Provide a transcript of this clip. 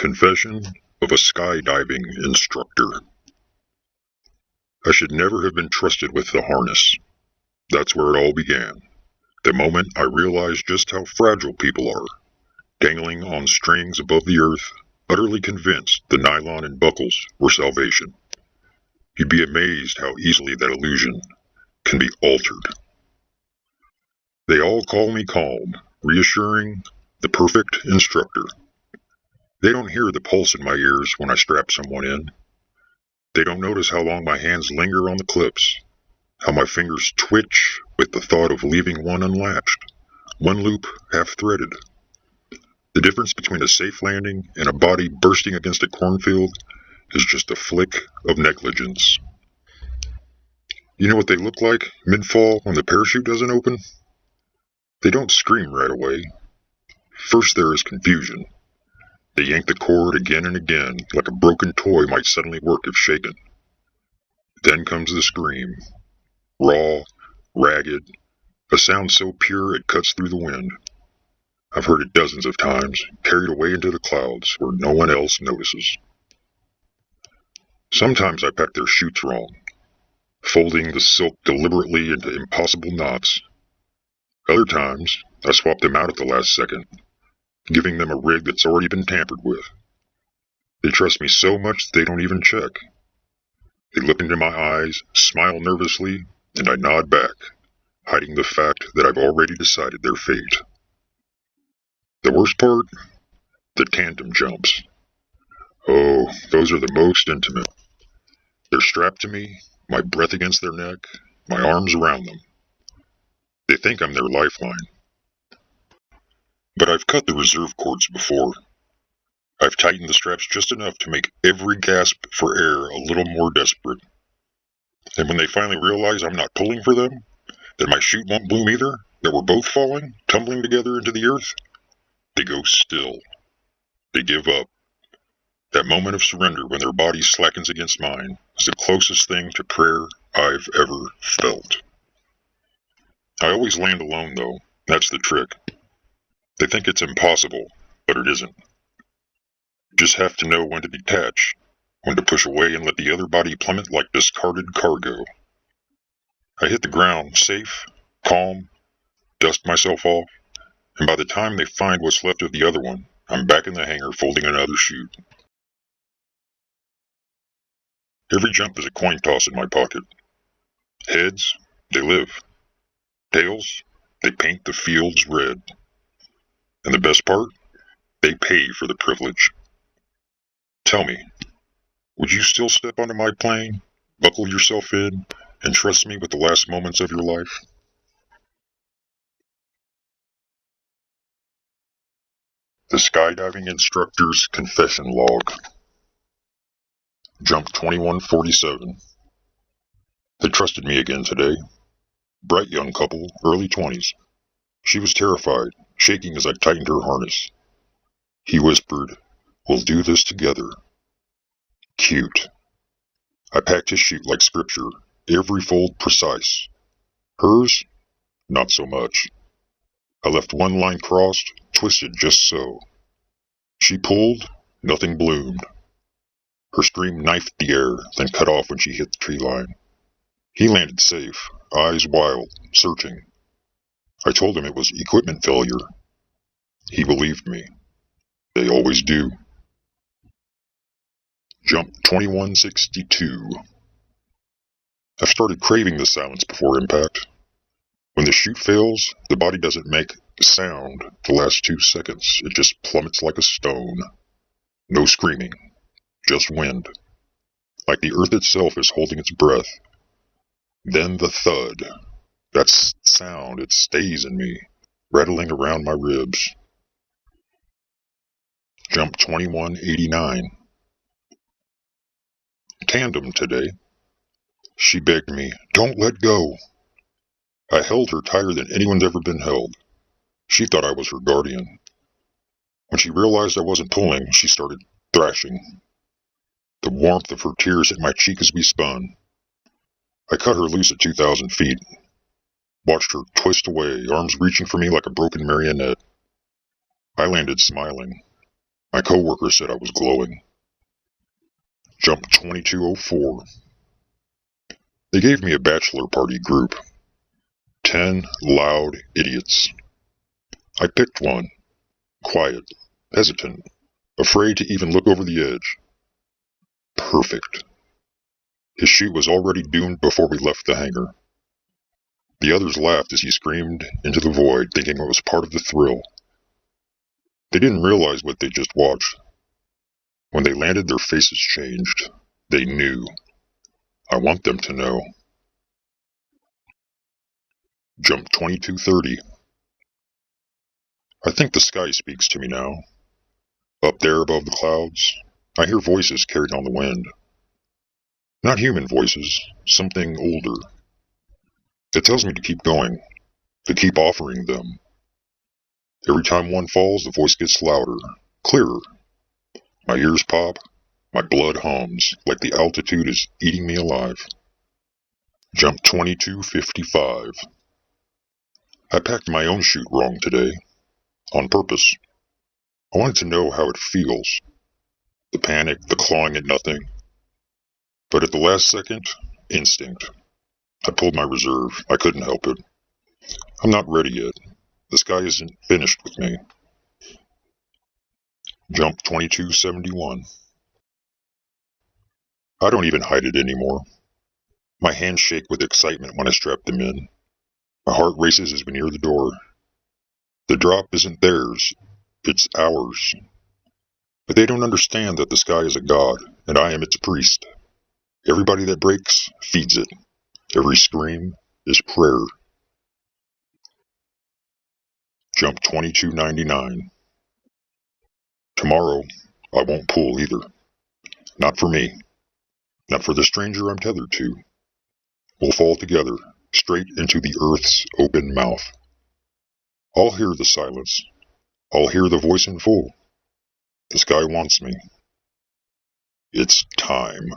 Confession of a Skydiving Instructor. I should never have been trusted with the harness. That's where it all began. The moment I realized just how fragile people are, dangling on strings above the earth, utterly convinced the nylon and buckles were salvation. You'd be amazed how easily that illusion can be altered. They all call me calm, reassuring, the perfect instructor. They don't hear the pulse in my ears when I strap someone in. They don't notice how long my hands linger on the clips, how my fingers twitch with the thought of leaving one unlatched, one loop half-threaded. The difference between a safe landing and a body bursting against a cornfield is just a flick of negligence. You know what they look like mid-fall when the parachute doesn't open? They don't scream right away. First there is confusion. They yank the cord again and again, like a broken toy might suddenly work if shaken. Then comes the scream. Raw, ragged, a sound so pure it cuts through the wind. I've heard it dozens of times, carried away into the clouds where no one else notices. Sometimes I pack their chutes wrong, folding the silk deliberately into impossible knots. Other times, I swap them out at the last second, giving them a rig that's already been tampered with. They trust me so much that they don't even check. They look into my eyes, smile nervously, and I nod back, hiding the fact that I've already decided their fate. The worst part? The tandem jumps. Oh, those are the most intimate. They're strapped to me, my breath against their neck, my arms around them. They think I'm their lifeline. But I've cut the reserve cords before. I've tightened the straps just enough to make every gasp for air a little more desperate. And when they finally realize I'm not pulling for them, that my chute won't bloom either, that we're both falling, tumbling together into the earth, they go still. They give up. That moment of surrender when their body slackens against mine is the closest thing to prayer I've ever felt. I always land alone, though. That's the trick. They think it's impossible, but it isn't. You just have to know when to detach, when to push away and let the other body plummet like discarded cargo. I hit the ground, safe, calm, dust myself off, and by the time they find what's left of the other one, I'm back in the hangar folding another chute. Every jump is a coin toss in my pocket. Heads, they live. Tails, they paint the fields red. And the best part? They pay for the privilege. Tell me, would you still step onto my plane, buckle yourself in, and trust me with the last moments of your life? The Skydiving Instructor's Confession Log. Jump 2147. They trusted me again today. Bright young couple, early 20s. She was terrified, shaking as I tightened her harness. He whispered, "We'll do this together." Cute. I packed his chute like scripture, every fold precise. Hers? Not so much. I left one line crossed, twisted just so. She pulled, nothing bloomed. Her stream knifed the air, then cut off when she hit the tree line. He landed safe, eyes wild, searching. I told him it was equipment failure. He believed me. They always do. Jump 2162. I've started craving the silence before impact. When the chute fails, the body doesn't make sound the last 2 seconds. It just plummets like a stone. No screaming, just wind. Like the earth itself is holding its breath. Then the thud. That sound, it stays in me, rattling around my ribs. Jump 2189. Tandem today. She begged me, "Don't let go." I held her tighter than anyone's ever been held. She thought I was her guardian. When she realized I wasn't pulling, she started thrashing. The warmth of her tears hit my cheek as we spun. I cut her loose at 2,000 feet. Watched her twist away, arms reaching for me like a broken marionette. I landed smiling. My coworker said I was glowing. Jump 2204. They gave me a bachelor party group. 10 loud idiots. I picked one. Quiet, hesitant, afraid to even look over the edge. Perfect. His chute was already doomed before we left the hangar. The others laughed as he screamed into the void, thinking it was part of the thrill. They didn't realize what they just watched. When they landed, their faces changed. They knew. I want them to know. Jump 2230. I think the sky speaks to me now. Up there above the clouds, I hear voices carried on the wind. Not human voices, something older. It tells me to keep going, to keep offering them. Every time one falls, the voice gets louder, clearer. My ears pop, my blood hums, like the altitude is eating me alive. Jump 2255. I packed my own chute wrong today, on purpose. I wanted to know how it feels. The panic, the clawing at nothing. But at the last second, instinct. I pulled my reserve. I couldn't help it. I'm not ready yet. The sky isn't finished with me. Jump 2271. I don't even hide it anymore. My hands shake with excitement when I strap them in. My heart races as we near the door. The drop isn't theirs. It's ours. But they don't understand that the sky is a god, and I am its priest. Everybody that breaks feeds it. Every scream is prayer. Jump 2299. Tomorrow, I won't pull either. Not for me. Not for the stranger I'm tethered to. We'll fall together, straight into the earth's open mouth. I'll hear the silence. I'll hear the voice in full. The sky wants me. It's time.